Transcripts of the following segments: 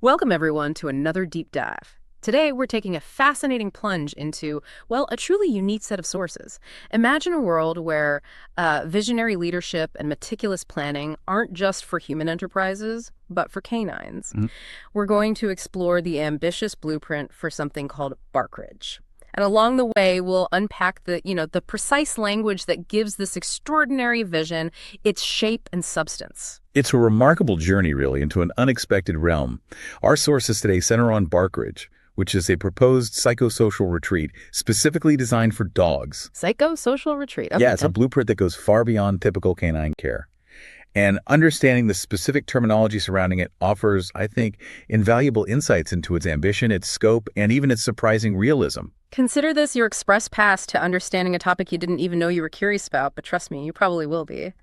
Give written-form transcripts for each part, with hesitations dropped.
Welcome, everyone, to another deep dive. Today, we're taking a fascinating plunge into, well, a truly unique set of sources. Imagine a world where visionary leadership and meticulous planning aren't just for human enterprises, but for canines. We're going to explore the ambitious blueprint for something called Barkridge. And along the way, we'll unpack the precise language that gives this extraordinary vision its shape and substance. It's a remarkable journey, really, into an unexpected realm. Our sources today center on Barkridge, which is a proposed psychosocial retreat specifically designed for dogs. Psychosocial retreat. Okay. Yeah, it's a blueprint that goes far beyond typical canine care. And understanding the specific terminology surrounding it offers, I think, invaluable insights into its ambition, its scope, and even its surprising realism. Consider this your express pass to understanding a topic you didn't even know you were curious about, but trust me, you probably will be.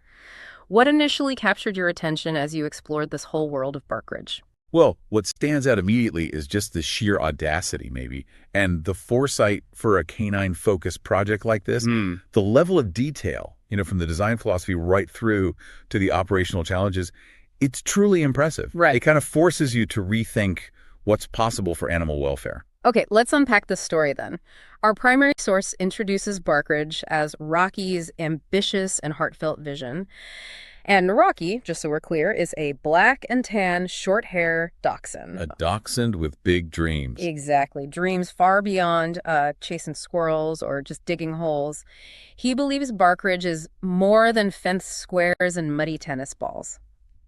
What initially captured your attention as you explored this whole world of Barkridge? Well, what stands out immediately is just the sheer audacity, maybe, and the foresight for a canine-focused project like this. The level of detail, from the design philosophy right through to the operational challenges, it's truly impressive. Right. It kind of forces you to rethink what's possible for animal welfare. Okay, let's unpack this story then. Our primary source introduces Barkridge as Rocky's ambitious and heartfelt vision. And Rocky, just so we're clear, is a black and tan short-hair dachshund. A dachshund with big dreams. Exactly. Dreams far beyond chasing squirrels or just digging holes. He believes Barkridge is more than fenced squares and muddy tennis balls.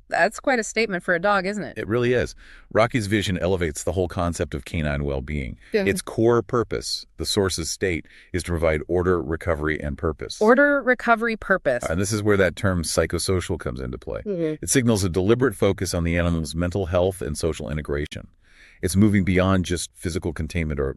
That's quite a statement for a dog, isn't it? It really is. Rocky's vision elevates the whole concept of canine well-being. Yeah. Its core purpose, the source's state, is to provide order, recovery, and purpose. Order, recovery, purpose. And this is where that term psychosocial comes into play. It signals a deliberate focus on the animal's mental health and social integration. It's moving beyond just physical containment or,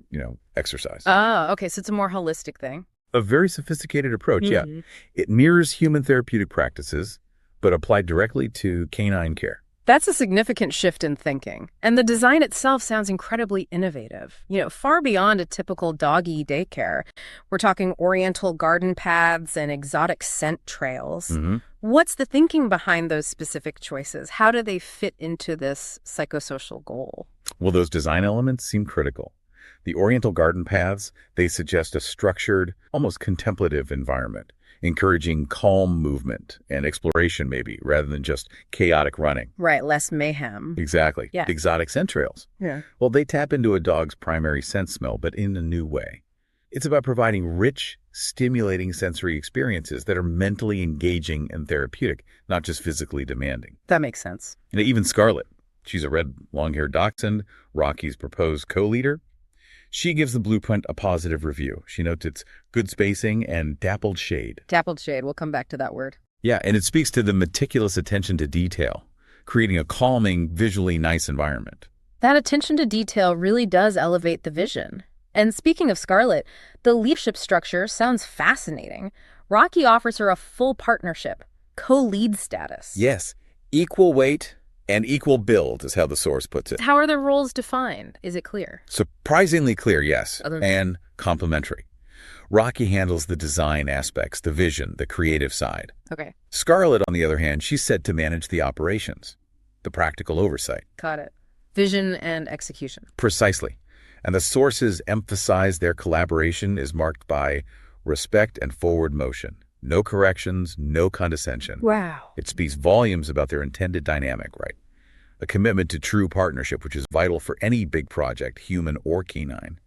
exercise. Ah, okay, so it's a more holistic thing. A very sophisticated approach, yeah. It mirrors human therapeutic practices, but applied directly to canine care. That's a significant shift in thinking. And the design itself sounds incredibly innovative. Far beyond a typical doggy daycare. We're talking oriental garden paths and exotic scent trails. What's the thinking behind those specific choices? How do they fit into this psychosocial goal? Well, those design elements seem critical. The oriental garden paths, they suggest a structured, almost contemplative environment, encouraging calm movement and exploration maybe, rather than just chaotic running. Right, less mayhem. Exactly. Yeah. Exotic scent trails. Yeah. Well, they tap into a dog's primary scent smell, but in a new way. It's about providing rich, stimulating sensory experiences that are mentally engaging and therapeutic, not just physically demanding. That makes sense. And even Scarlet, she's a red, long-haired dachshund, Rocky's proposed co-leader. She gives the blueprint a positive review. She notes its good spacing and dappled shade. Dappled shade. We'll come back to that word. Yeah, and it speaks to the meticulous attention to detail, creating a calming, visually nice environment. That attention to detail really does elevate the vision. And speaking of Scarlet, the leadership structure sounds fascinating. Rocky offers her a full partnership, co-lead status. Yes, equal weight and equal build is how the source puts it. How are their roles defined? Is it clear? Surprisingly clear, yes, and complementary. Rocky handles the design aspects, the vision, the creative side. Okay. Scarlet, on the other hand, she's set to manage the operations, the practical oversight. Got it. Vision and execution. Precisely. And the sources emphasize their collaboration is marked by respect and forward motion. No corrections, no condescension. Wow. It speaks volumes about their intended dynamic, right? A commitment to true partnership, which is vital for any big project, human or canine.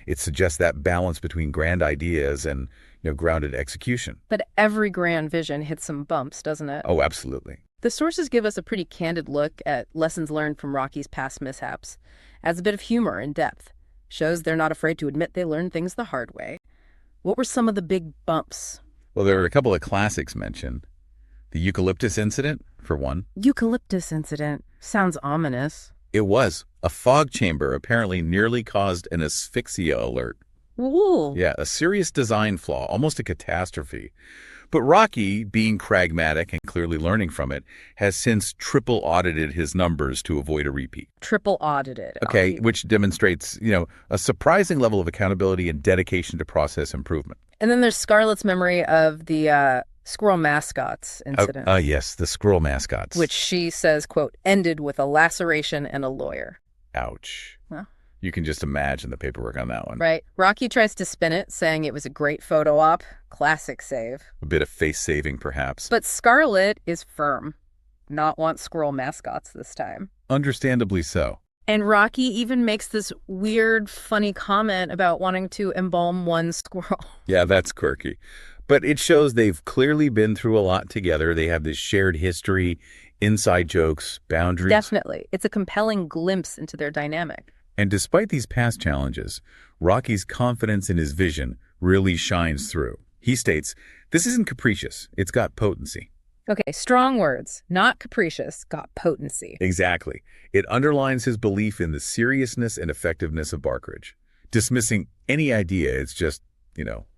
It suggests that balance between grand ideas and, grounded execution. But every grand vision hits some bumps, doesn't it? Oh, absolutely. The sources give us a pretty candid look at lessons learned from Rocky's past mishaps. Adds a bit of humor and depth. Shows they're not afraid to admit they learned things the hard way. What were some of the big bumps? Well, there are a couple of classics mentioned. The eucalyptus incident, for one. Eucalyptus incident. Sounds ominous. It was. A fog chamber apparently nearly caused an asphyxia alert. Ooh. Yeah, a serious design flaw, almost a catastrophe. But Rocky, being pragmatic and clearly learning from it, has since triple audited his numbers to avoid a repeat. Triple audited. Okay, which demonstrates, a surprising level of accountability and dedication to process improvement. And then there's Scarlet's memory of the squirrel mascots incident, Yes, the squirrel mascots. which she says, quote, ended with a laceration and a lawyer. Ouch. Well, You can just imagine the paperwork on that one. right. Rocky tries to spin it, saying it was a great photo op. Classic save. A bit of face saving, perhaps. But Scarlet is firm. Not want squirrel mascots this time. Understandably so. And Rocky even makes this weird, funny comment about wanting to embalm one squirrel. Yeah, that's quirky. But it shows they've clearly been through a lot together. They have this shared history, inside jokes, boundaries. Definitely. It's a compelling glimpse into their dynamic. And despite these past challenges, Rocky's confidence in his vision really shines through. He states, "This isn't capricious. It's got potency." Okay, strong words. Not capricious, got potency. Exactly. It underlines his belief in the seriousness and effectiveness of Barkridge. Dismissing any idea is just,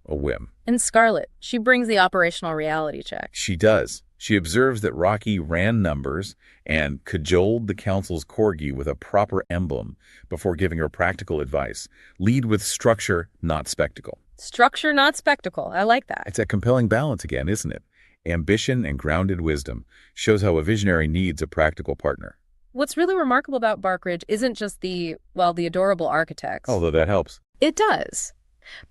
a whim. And Scarlet, she brings the operational reality check. She does. She observes that Rocky ran numbers and cajoled the council's corgi with a proper emblem before giving her practical advice. Lead with structure, not spectacle. Structure, not spectacle. I like that. It's a compelling balance again, isn't it? Ambition and grounded wisdom shows how a visionary needs a practical partner. What's really remarkable about Barkridge isn't just the adorable architects. Although that helps. It does.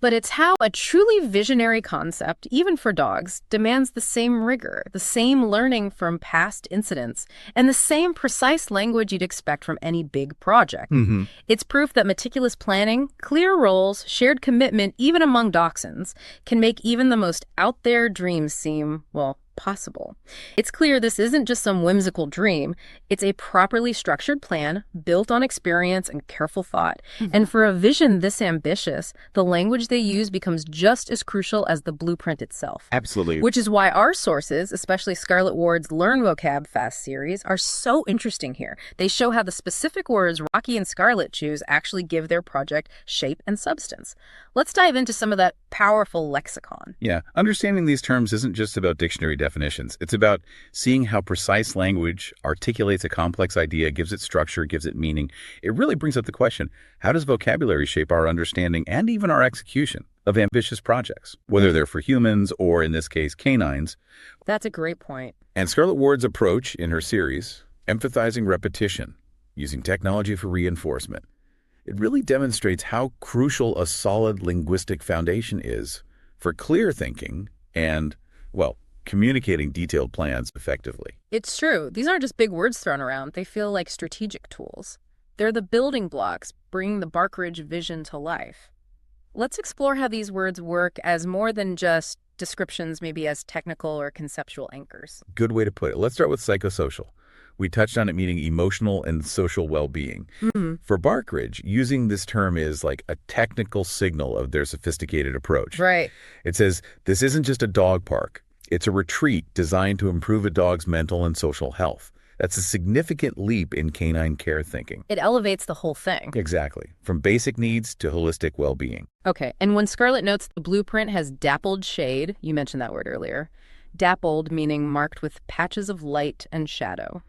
But it's how a truly visionary concept, even for dogs, demands the same rigor, the same learning from past incidents, and the same precise language you'd expect from any big project. Mm-hmm. It's proof that meticulous planning, clear roles, shared commitment, even among dachshunds, can make even the most out-there dreams seem, possible. It's clear this isn't just some whimsical dream. It's a properly structured plan, built on experience and careful thought. Mm-hmm. And for a vision this ambitious, the language they use becomes just as crucial as the blueprint itself. Absolutely. Which is why our sources, especially Scarlet Ward's Learn Vocab Fast series, are so interesting here. They show how the specific words Rocky and Scarlet choose actually give their project shape and substance. Let's dive into some of that powerful lexicon. Yeah, understanding these terms isn't just about dictionary definitions. It's about seeing how precise language articulates a complex idea, gives it structure, gives it meaning. It really brings up the question, how does vocabulary shape our understanding and even our execution of ambitious projects, whether they're for humans or, in this case, canines? That's a great point. And Scarlet Ward's approach in her series, emphasizing repetition, using technology for reinforcement, it really demonstrates how crucial a solid linguistic foundation is for clear thinking and, communicating detailed plans effectively. It's true. These aren't just big words thrown around. They feel like strategic tools. They're the building blocks, bringing the Barkridge vision to life. Let's explore how these words work as more than just descriptions, maybe as technical or conceptual anchors. Good way to put it. Let's start with psychosocial. We touched on it meaning emotional and social well-being. Mm-hmm. For Barkridge, using this term is like a technical signal of their sophisticated approach. Right. It says, this isn't just a dog park. It's a retreat designed to improve a dog's mental and social health. That's a significant leap in canine care thinking. It elevates the whole thing. Exactly. From basic needs to holistic well-being. Okay, and when Scarlet notes the blueprint has dappled shade, you mentioned that word earlier, dappled meaning marked with patches of light and shadow.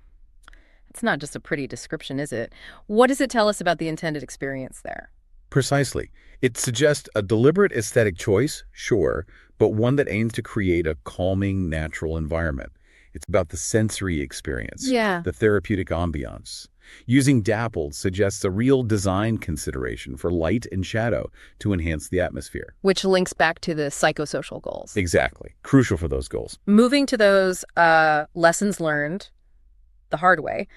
It's not just a pretty description, is it? What does it tell us about the intended experience there? Precisely. It suggests a deliberate aesthetic choice, sure, but one that aims to create a calming, natural environment. It's about the sensory experience, the therapeutic ambiance. Using dappled suggests a real design consideration for light and shadow to enhance the atmosphere. Which links back to the psychosocial goals. Exactly. Crucial for those goals. Moving to those lessons learned the hard way,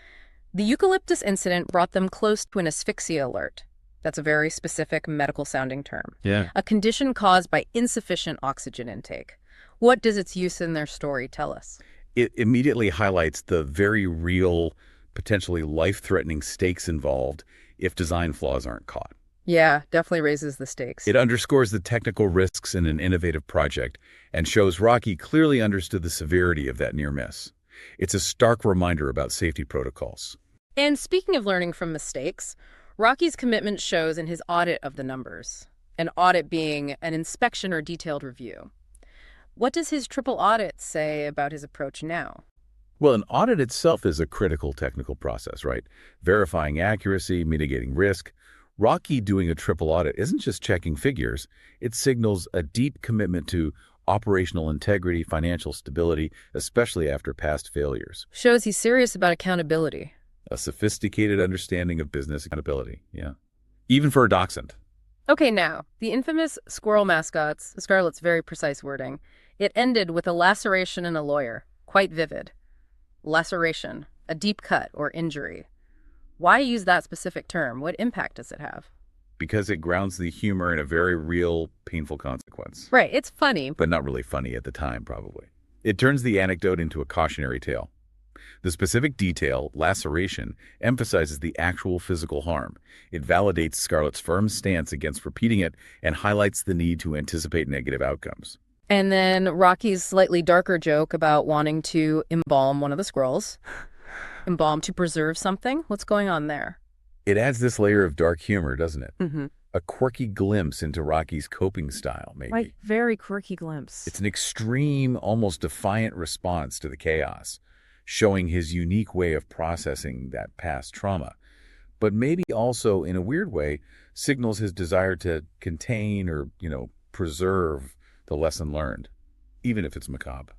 the eucalyptus incident brought them close to an asphyxia alert. That's a very specific medical-sounding term. Yeah. A condition caused by insufficient oxygen intake. What does its use in their story tell us? It immediately highlights the very real, potentially life-threatening stakes involved if design flaws aren't caught. Yeah, definitely raises the stakes. It underscores the technical risks in an innovative project and shows Rocky clearly understood the severity of that near miss. It's a stark reminder about safety protocols. And speaking of learning from mistakes, Rocky's commitment shows in his audit of the numbers, an audit being an inspection or detailed review. What does his triple audit say about his approach now? Well, an audit itself is a critical technical process, right? Verifying accuracy, mitigating risk. Rocky doing a triple audit isn't just checking figures. It signals a deep commitment to operational integrity, financial stability, especially after past failures. Shows he's serious about accountability. A sophisticated understanding of business accountability, yeah. Even for a dachshund. Okay, now, the infamous squirrel mascots, Scarlet's very precise wording, it ended with a laceration and a lawyer. Quite vivid. Laceration, a deep cut or injury. Why use that specific term? What impact does it have? Because it grounds the humor in a very real, painful consequence. Right, it's funny. But not really funny at the time, probably. It turns the anecdote into a cautionary tale. The specific detail, laceration, emphasizes the actual physical harm. It validates Scarlet's firm stance against repeating it and highlights the need to anticipate negative outcomes. And then Rocky's slightly darker joke about wanting to embalm one of the squirrels. Embalm to preserve something? What's going on there? It adds this layer of dark humor, doesn't it? Mm-hmm. A quirky glimpse into Rocky's coping style, maybe. Right, very quirky glimpse. It's an extreme, almost defiant response to the chaos, showing his unique way of processing that past trauma. But maybe also, in a weird way, signals his desire to contain or, preserve the lesson learned, even if it's macabre.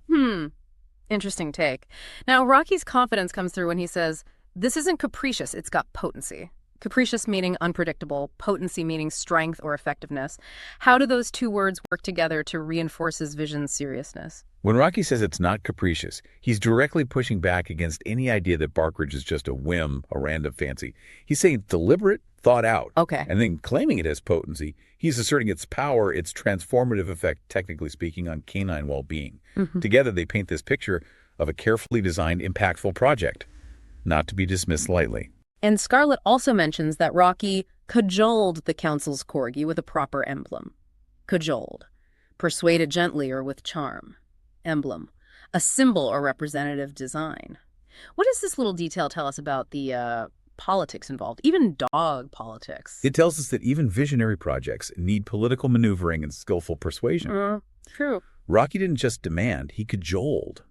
Interesting take. Now, Rocky's confidence comes through when he says, this isn't capricious, it's got potency. Capricious meaning unpredictable, potency meaning strength or effectiveness. How do those two words work together to reinforce his vision's seriousness? When Rocky says it's not capricious, he's directly pushing back against any idea that Barkridge is just a whim, a random fancy. He's saying deliberate, thought out. Okay. And then claiming it has potency, he's asserting its power, its transformative effect, technically speaking, on canine well-being. Together, they paint this picture of a carefully designed, impactful project, not to be dismissed lightly. And Scarlet also mentions that Rocky cajoled the council's corgi with a proper emblem. Cajoled. Persuaded gently or with charm. Emblem. A symbol or representative design. What does this little detail tell us about the politics involved, even dog politics? It tells us that even visionary projects need political maneuvering and skillful persuasion. True. Rocky didn't just demand, he cajoled.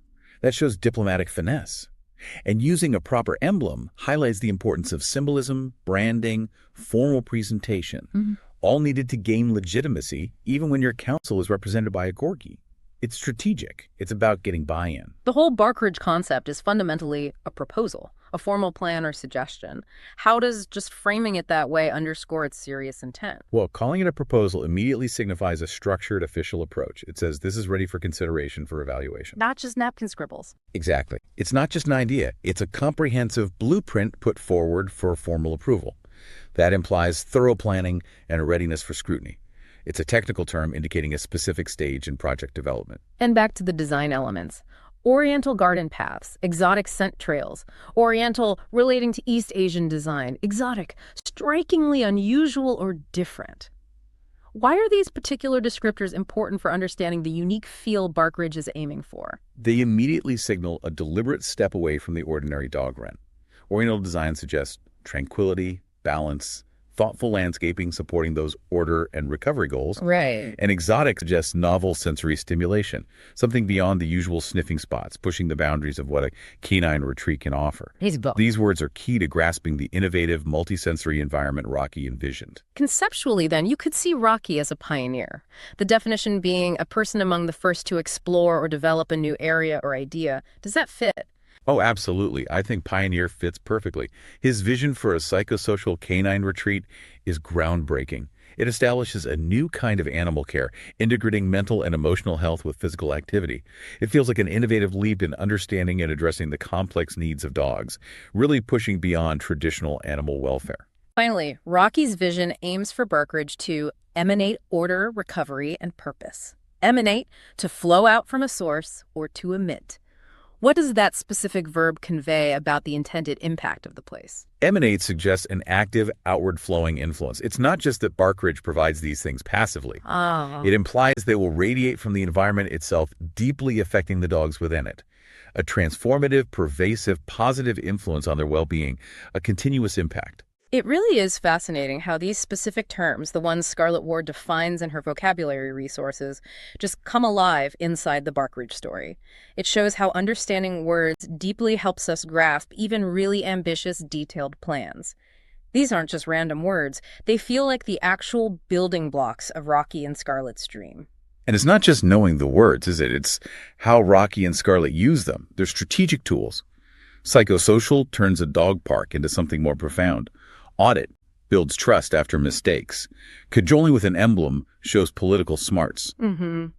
That shows diplomatic finesse. And using a proper emblem highlights the importance of symbolism, branding, formal presentation, all needed to gain legitimacy, even when your council is represented by a corgi. It's strategic. It's about getting buy-in. The whole Barkridge concept is fundamentally a proposal, a formal plan or suggestion. How does just framing it that way underscore its serious intent? Well, calling it a proposal immediately signifies a structured official approach. It says this is ready for consideration for evaluation. Not just napkin scribbles. Exactly. It's not just an idea. It's a comprehensive blueprint put forward for formal approval. That implies thorough planning and a readiness for scrutiny. It's a technical term indicating a specific stage in project development. And back to the design elements. Oriental garden paths, exotic scent trails, Oriental relating to East Asian design, exotic, strikingly unusual or different. Why are these particular descriptors important for understanding the unique feel Barkridge is aiming for? They immediately signal a deliberate step away from the ordinary dog run. Oriental design suggests tranquility, balance, thoughtful landscaping supporting those order and recovery goals. Right. And exotic suggests novel sensory stimulation, something beyond the usual sniffing spots, pushing the boundaries of what a canine retreat can offer. These words are key to grasping the innovative, multisensory environment Rocky envisioned. Conceptually, then, you could see Rocky as a pioneer, the definition being a person among the first to explore or develop a new area or idea. Does that fit? Oh, absolutely. I think pioneer fits perfectly. His vision for a psychosocial canine retreat is groundbreaking. It establishes a new kind of animal care, integrating mental and emotional health with physical activity. It feels like an innovative leap in understanding and addressing the complex needs of dogs, really pushing beyond traditional animal welfare. Finally, Rocky's vision aims for Barkridge to emanate order, recovery, and purpose. Emanate, to flow out from a source, or to emit. What does that specific verb convey about the intended impact of the place? Emanate suggests an active, outward-flowing influence. It's not just that Barkridge provides these things passively. It implies they will radiate from the environment itself, deeply affecting the dogs within it. A transformative, pervasive, positive influence on their well-being, a continuous impact. It really is fascinating how these specific terms, the ones Scarlet Ward defines in her vocabulary resources, just come alive inside the Barkridge story. It shows how understanding words deeply helps us grasp even really ambitious, detailed plans. These aren't just random words. They feel like the actual building blocks of Rocky and Scarlet's dream. And it's not just knowing the words, is it? It's how Rocky and Scarlet use them. They're strategic tools. Psychosocial turns a dog park into something more profound. Audit builds trust after mistakes. Cajoling with an emblem shows political smarts. The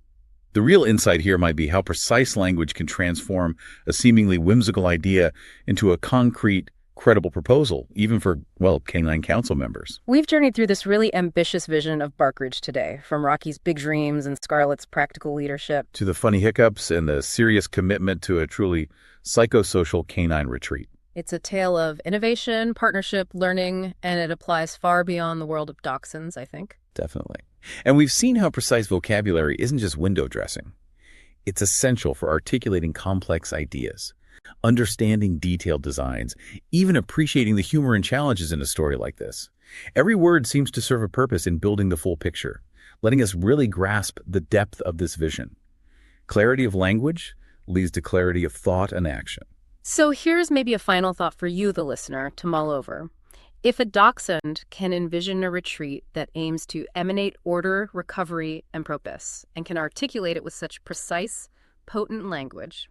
real insight here might be how precise language can transform a seemingly whimsical idea into a concrete, credible proposal, even for, well, canine council members. We've journeyed through this really ambitious vision of Barkridge today, from Rocky's big dreams and Scarlet's practical leadership To the funny hiccups and the serious commitment to a truly psychosocial canine retreat. It's a tale of innovation, partnership, learning, and it applies far beyond the world of dachshunds, I think. Definitely. And we've seen how precise vocabulary isn't just window dressing. It's essential for articulating complex ideas, understanding detailed designs, even appreciating the humor and challenges in a story like this. Every word seems to serve a purpose in building the full picture, letting us really grasp the depth of this vision. Clarity of language leads to clarity of thought and action. So here's maybe a final thought for you, the listener, to mull over. If a dachshund can envision a retreat that aims to emanate order, recovery, and purpose, and can articulate it with such precise, potent language,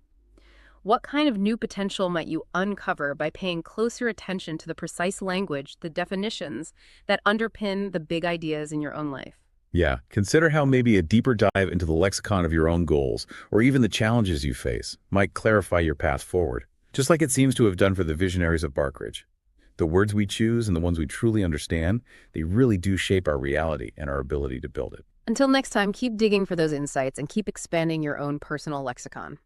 what kind of new potential might you uncover by paying closer attention to the precise language, the definitions that underpin the big ideas in your own life? Yeah, consider how maybe a deeper dive into the lexicon of your own goals, or even the challenges you face, might clarify your path forward. Just like it seems to have done for the visionaries of Barkridge. The words we choose and the ones we truly understand, they really do shape our reality and our ability to build it. Until next time, keep digging for those insights and keep expanding your own personal lexicon.